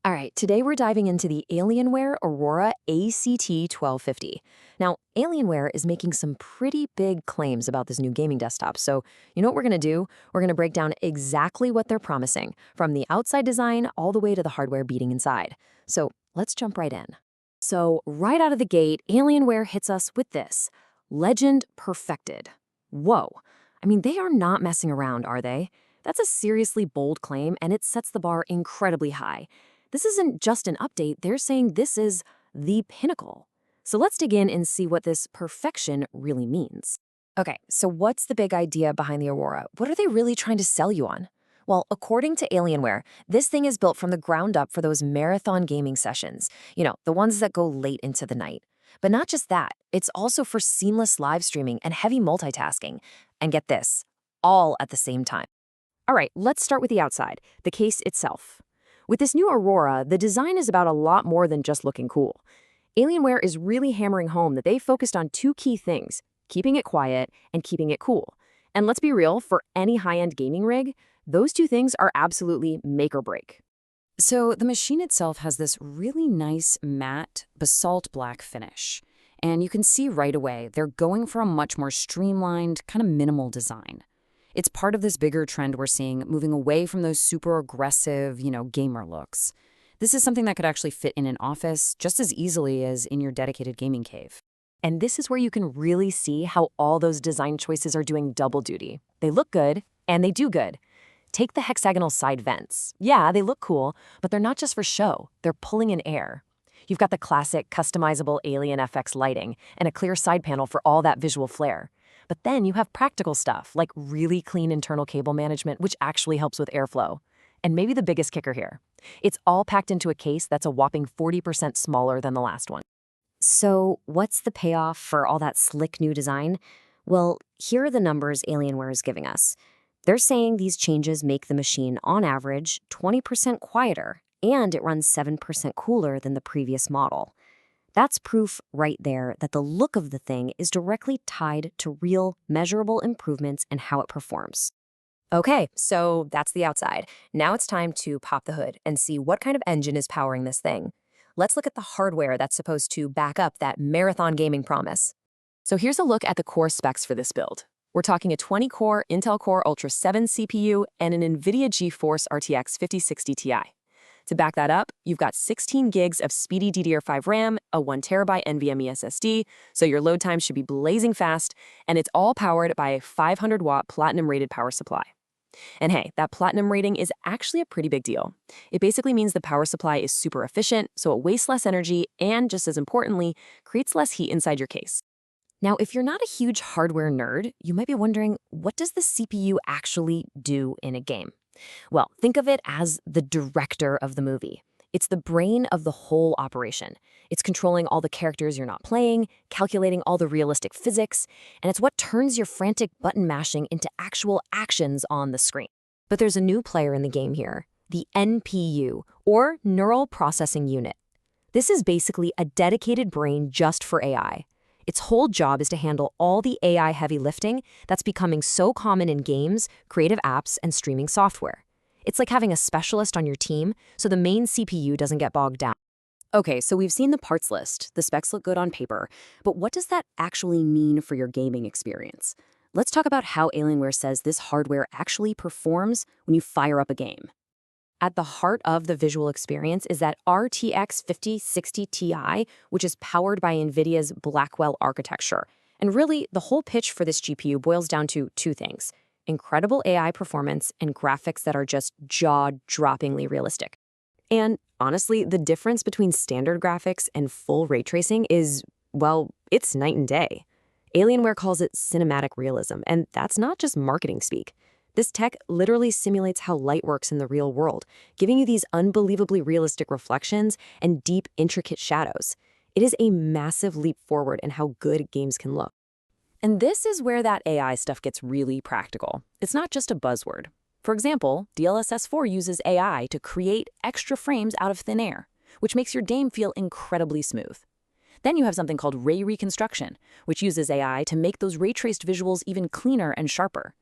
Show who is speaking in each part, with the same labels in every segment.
Speaker 1: All right, today we're diving into the Alienware Aurora ACT1250. Now, Alienware is making some pretty big claims about this new gaming desktop, so you know what we're going to do? We're going to break down exactly what they're promising, from the outside design all the way to the hardware beating inside. So let's jump right in. So right out of the gate, Alienware hits us with this: Legend Perfected. Whoa. I mean, they are not messing around, are they? That's a seriously bold claim, and it sets the bar incredibly high. This isn't just an update, they're saying this is the pinnacle. So let's dig in and see what this perfection really means. Okay, so what's the big idea behind the Aurora? What are they really trying to sell you on? Well, according to Alienware, this thing is built from the ground up for those marathon gaming sessions, the ones that go late into the night. But not just that, it's also for seamless live streaming and heavy multitasking. And get this, all at the same time. All right, let's start with the outside, the case itself. With this new Aurora, the design is about a lot more than just looking cool. Alienware is really hammering home that they focused on two key things: keeping it quiet and keeping it cool. And let's be real, for any high-end gaming rig, those two things are absolutely make or break. So the machine itself has this really nice matte basalt black finish. And you can see right away they're going for a much more streamlined, kind of minimal design. It's part of this bigger trend we're seeing, moving away from those super aggressive, gamer looks. This is something that could actually fit in an office just as easily as in your dedicated gaming cave. And this is where you can really see how all those design choices are doing double duty. They look good, and they do good. Take the hexagonal side vents. Yeah, they look cool, but they're not just for show. They're pulling in air. You've got the classic customizable Alien FX lighting and a clear side panel for all that visual flair. But then you have practical stuff like really clean internal cable management, which actually helps with airflow. And maybe the biggest kicker here: it's all packed into a case that's a whopping 40% smaller than the last one. So what's the payoff for all that slick new design? Well, here are the numbers Alienware is giving us. They're saying these changes make the machine, on average, 20% quieter, and it runs 7% cooler than the previous model. That's proof right there that the look of the thing is directly tied to real, measurable improvements in how it performs. Okay, so that's the outside. Now it's time to pop the hood and see what kind of engine is powering this thing. Let's look at the hardware that's supposed to back up that marathon gaming promise. So here's a look at the core specs for this build. We're talking a 20-core Intel Core Ultra 7 CPU and an NVIDIA GeForce RTX 5060 Ti. To back that up, you've got 16 gigs of speedy DDR5 RAM, a 1TB NVMe SSD, so your load time should be blazing fast, and it's all powered by a 500-watt platinum-rated power supply. And hey, that platinum rating is actually a pretty big deal. It basically means the power supply is super efficient, so it wastes less energy and, just as importantly, creates less heat inside your case. Now, if you're not a huge hardware nerd, you might be wondering, what does the CPU actually do in a game? Well, think of it as the director of the movie. It's the brain of the whole operation. It's controlling all the characters you're not playing, calculating all the realistic physics, and it's what turns your frantic button mashing into actual actions on the screen. But there's a new player in the game here: the NPU, or Neural Processing Unit. This is basically a dedicated brain just for AI. Its whole job is to handle all the AI heavy lifting that's becoming so common in games, creative apps, and streaming software. It's like having a specialist on your team, so the main CPU doesn't get bogged down. Okay, so we've seen the parts list. The specs look good on paper, but what does that actually mean for your gaming experience? Let's talk about how Alienware says this hardware actually performs when you fire up a game. At the heart of the visual experience is that RTX 5060 Ti, which is powered by NVIDIA's Blackwell architecture. And really, the whole pitch for this GPU boils down to two things: incredible AI performance and graphics that are just jaw-droppingly realistic. And honestly, the difference between standard graphics and full ray tracing is, well, it's night and day. Alienware calls it cinematic realism, and that's not just marketing speak. This tech literally simulates how light works in the real world, giving you these unbelievably realistic reflections and deep, intricate shadows. It is a massive leap forward in how good games can look. And this is where that AI stuff gets really practical. It's not just a buzzword. For example, DLSS 4 uses AI to create extra frames out of thin air, which makes your game feel incredibly smooth. Then you have something called ray reconstruction, which uses AI to make those ray-traced visuals even cleaner and sharper.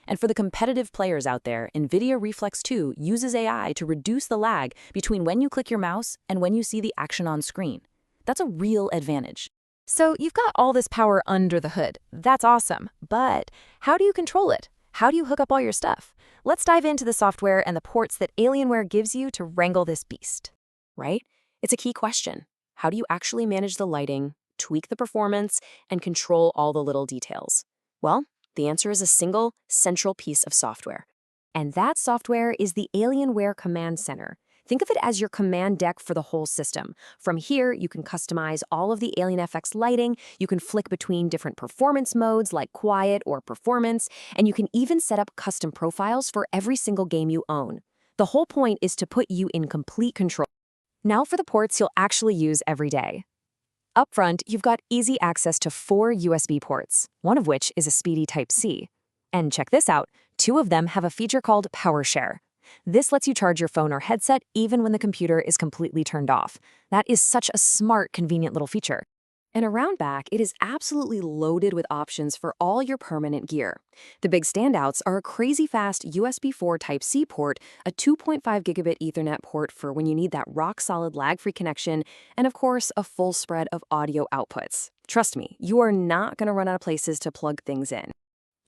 Speaker 2: And for the competitive players out there, NVIDIA Reflex 2 uses AI to reduce the lag between when you click your mouse and when you see the action on screen. That's a real advantage.
Speaker 1: So you've got all this power under the hood. That's awesome. But how do you control it? How do you hook up all your stuff? Let's dive into the software and the ports that Alienware gives you to wrangle this beast. Right? It's a key question. How do you actually manage the lighting, tweak the performance, and control all the little details? Well, the answer is a single, central piece of software. And that software is the Alienware Command Center. Think of it as your command deck for the whole system. From here, you can customize all of the Alien FX lighting, you can flick between different performance modes like quiet or performance, and you can even set up custom profiles for every single game you own. The whole point is to put you in complete control. Now for the ports you'll actually use every day. Up front, you've got easy access to 4 USB ports, one of which is a speedy Type-C. And check this out, 2 of them have a feature called Power Share. This lets you charge your phone or headset even when the computer is completely turned off. That is such a smart, convenient little feature. And around back, it is absolutely loaded with options for all your permanent gear. The big standouts are a crazy fast USB 4 Type-C port, a 2.5 gigabit Ethernet port for when you need that rock-solid lag-free connection, and of course, a full spread of audio outputs. Trust me, you are not going to run out of places to plug things in.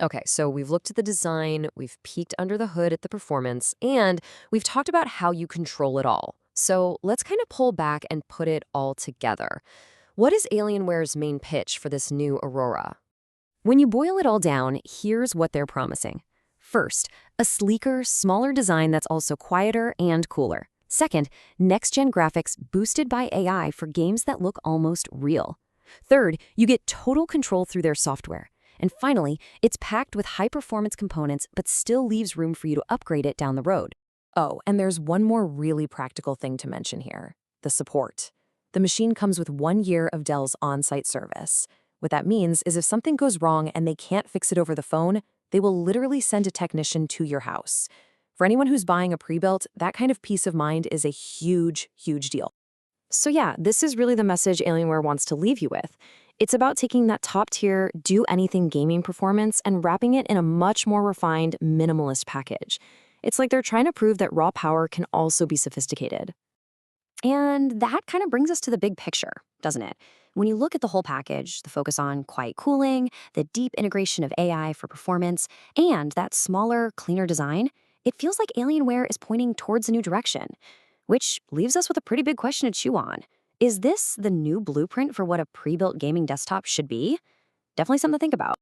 Speaker 1: Okay, so we've looked at the design, we've peeked under the hood at the performance, and we've talked about how you control it all. So let's kind of pull back and put it all together. What is Alienware's main pitch for this new Aurora? When you boil it all down, here's what they're promising. First, a sleeker, smaller design that's also quieter and cooler. Second, next-gen graphics boosted by AI for games that look almost real. Third, you get total control through their software. And finally, it's packed with high-performance components but still leaves room for you to upgrade it down the road. Oh, and there's one more really practical thing to mention here, the support. The machine comes with 1 year of Dell's on-site service. What that means is if something goes wrong and they can't fix it over the phone, they will literally send a technician to your house. For anyone who's buying a pre-built, that kind of peace of mind is a huge, huge deal. So yeah, this is really the message Alienware wants to leave you with. It's about taking that top-tier, do-anything gaming performance and wrapping it in a much more refined, minimalist package. It's like they're trying to prove that raw power can also be sophisticated. And that kind of brings us to the big picture, doesn't it? When you look at the whole package, the focus on quiet cooling, the deep integration of AI for performance, and that smaller, cleaner design, it feels like Alienware is pointing towards a new direction. Which leaves us with a pretty big question to chew on. Is this the new blueprint for what a pre-built gaming desktop should be? Definitely something to think about.